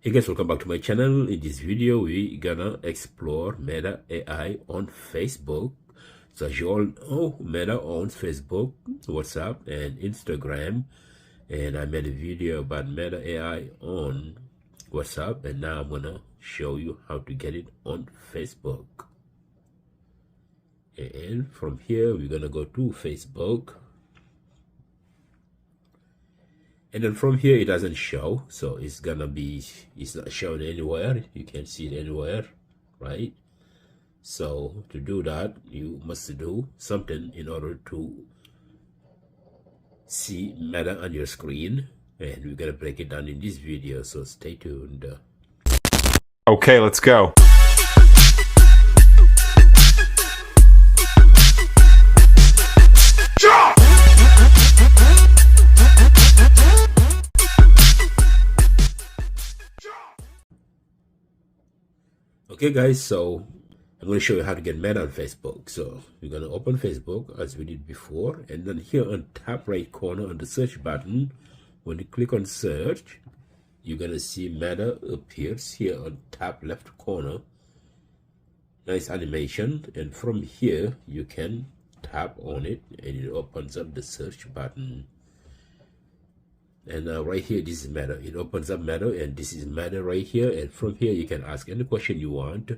Hey guys, welcome back to my channel. In this video, we gonna explore Meta AI on Facebook. So as you all know, Meta owns Facebook, WhatsApp, and Instagram. And I made a video about Meta AI on WhatsApp, and now I'm gonna show you how to get it on Facebook. And from here, we're gonna go to Facebook. And then from here, it doesn't show, so it's not shown anywhere. You can't see it anywhere, right? So to do that, you must do something in order to see Meta on your screen, and we're gonna break it down in this video, so stay tuned. Okay, let's go. Okay guys, so I'm going to show you how to get Meta on Facebook. So we're going to open Facebook as we did before, and then here on top right corner on the search button, when you click on search, you're going to see Meta appears here on top left corner. Nice animation, and from here you can tap on it and it opens up the search button. And right here, this is Meta. It opens up Meta, and this is Meta right here. And from here, you can ask any question you want.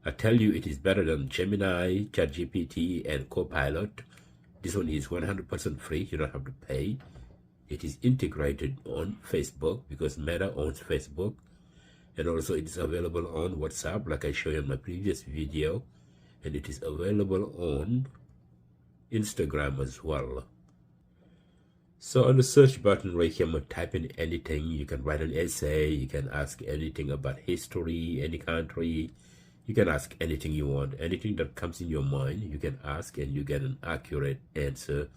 I tell you, it is better than Gemini, ChatGPT, and Copilot. This one is 100% free. You don't have to pay. It is integrated on Facebook because Meta owns Facebook. And also, it is available on WhatsApp, like I showed you in my previous video. And it is available on Instagram as well. So on the search button right here, I'm going to type in anything. You can write an essay, you can ask anything about history, any country. You can ask anything you want. Anything that comes in your mind, you can ask and you get an accurate answer.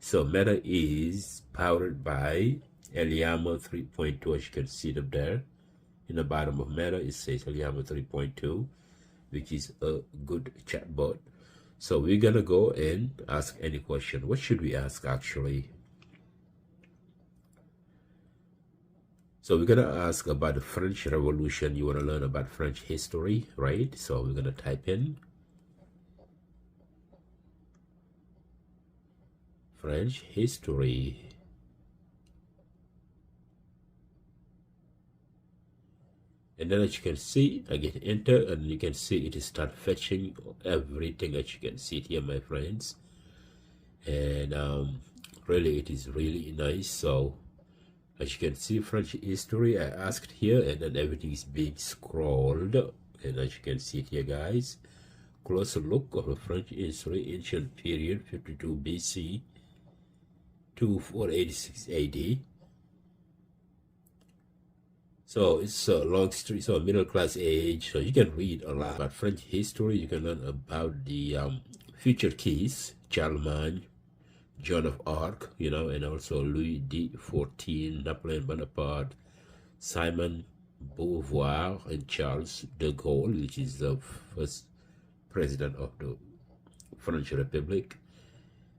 So Meta is powered by Llama 3.2, as you can see it up there. In the bottom of Meta, it says Llama 3.2, which is a good chatbot. So we're going to go and ask any question. What should we ask actually? So we're going to ask about the French Revolution. You want to learn about French history, right? So we're going to type in French history. And then as you can see, I get enter, and you can see it start fetching everything that you can see here, my friends. And really, it is really nice. So as you can see, French history, I asked here, and then everything is being scrolled. And as you can see it here, guys, closer look of the French history, ancient period, 52 BC to 486 AD. So it's a long history, so middle class age. So you can read a lot about French history. You can learn about the future keys, Charlemagne, Joan of Arc, you know, and also Louis XIV, Napoleon Bonaparte, Simon Beauvoir, and Charles de Gaulle, which is the first president of the French Republic,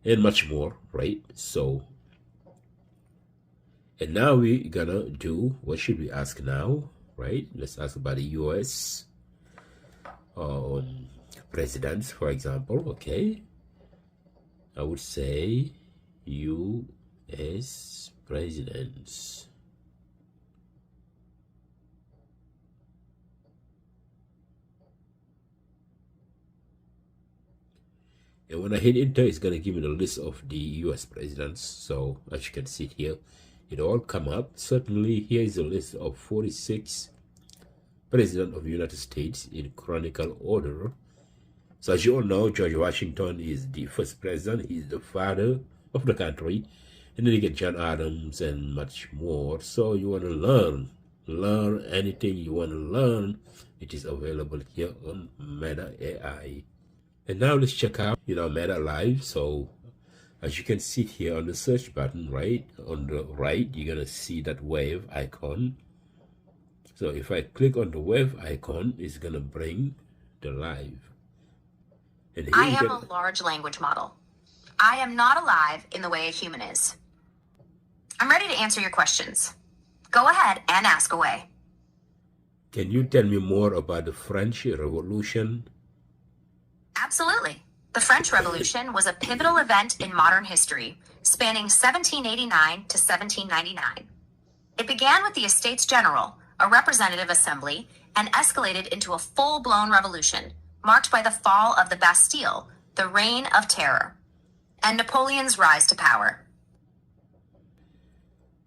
and much more, right? So, and now we're gonna do, what should we ask now, right? Let's ask about the US presidents, for example, okay? I would say U.S. presidents. And when I hit enter, it's going to give me the list of the U.S. presidents. So as you can see here, it all come up. Certainly, here is a list of 46 presidents of the United States in chronicle order. So as you all know, George Washington is the first president. He's the father of the country. And then you get John Adams and much more. So you want to learn anything you want to learn. It is available here on Meta AI. And now let's check out, Meta Live. So as you can see here on the search button, right? On the right, you're going to see that wave icon. So if I click on the wave icon, it's going to bring the live. I am a large language model. I am not alive in the way a human is. I'm ready to answer your questions. Go ahead and ask away. Can you tell me more about the French Revolution? Absolutely. The French Revolution was a pivotal event in modern history, spanning 1789 to 1799. It began with the Estates General, a representative assembly, and escalated into a full-blown revolution, marked by the fall of the Bastille, the Reign of Terror, and Napoleon's rise to power.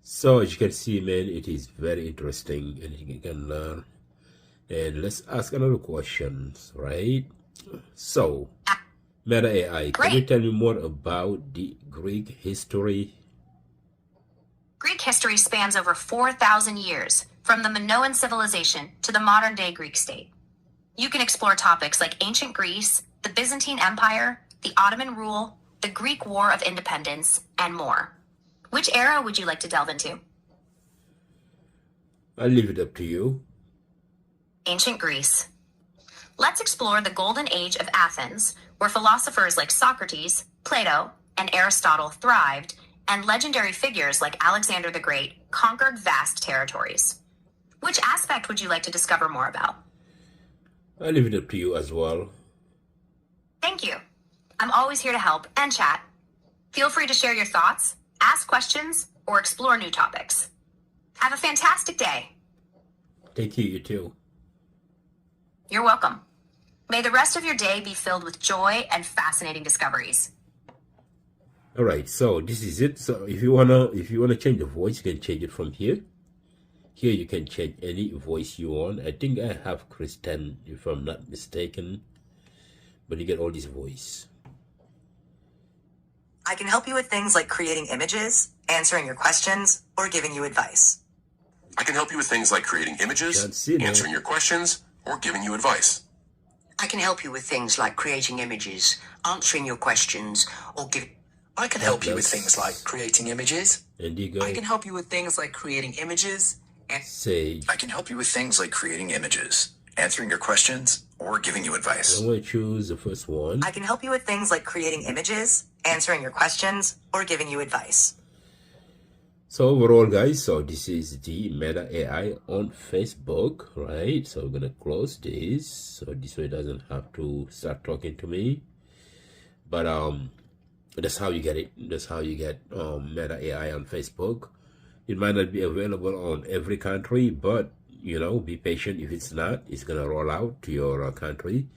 So as you can see, man, it is very interesting and you can learn. And let's ask another question, right? So, Meta AI, can you tell me more about the Greek history? Greek history spans over 4,000 years, from the Minoan civilization to the modern-day Greek state. You can explore topics like ancient Greece, the Byzantine Empire, the Ottoman rule, the Greek War of Independence, and more. Which era would you like to delve into? I'll leave it up to you. Ancient Greece. Let's explore the golden age of Athens, where philosophers like Socrates, Plato, and Aristotle thrived, and legendary figures like Alexander the Great conquered vast territories. Which aspect would you like to discover more about? I'll leave it up to you as well. Thank you. I'm always here to help and chat. Feel free to share your thoughts, ask questions, or explore new topics. Have a fantastic day. Thank you, you too. You're welcome. May the rest of your day be filled with joy and fascinating discoveries. All right, so this is it. So if you wanna change the voice, you can change it from here. Here you can change any voice you want. I think I have Kristen, if I'm not mistaken. But you get all this voice. I can help you with things like creating images, answering your questions, or giving you advice. I can help you with things like creating images, answering your questions, or giving you advice. I can help you with things like creating images, answering your questions, or give. I can help you with things like creating images. Indigo. I can help you with things like creating images. Sage. I can help you with things like creating images, answering your questions, or giving you advice. I'm going to choose the first one. I can help you with things like creating images, answering your questions, or giving you advice. So overall, guys, so this is the Meta AI on Facebook, right? So we're gonna close this, so this way it doesn't have to start talking to me. But that's how you get it. That's how you get Meta AI on Facebook. It might not be available on every country, but you know, be patient. If it's not, it's gonna roll out to your country.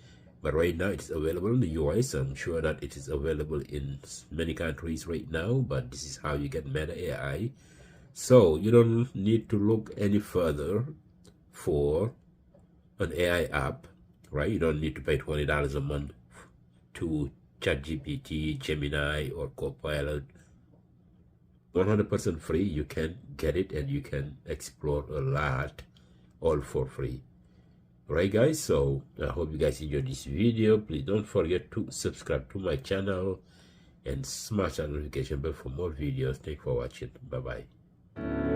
But right now it's available in the US. I'm sure that it is available in many countries right now, but this is how you get Meta AI. So you don't need to look any further for an AI app, right? You don't need to pay $20 a month to ChatGPT, Gemini, or Copilot. 100% free. You can get it and you can explore a lot, all for free. Right, guys? So I hope you guys enjoyed this video. Please don't forget to subscribe to my channel and smash that notification bell for more videos. Thanks for watching. Bye bye.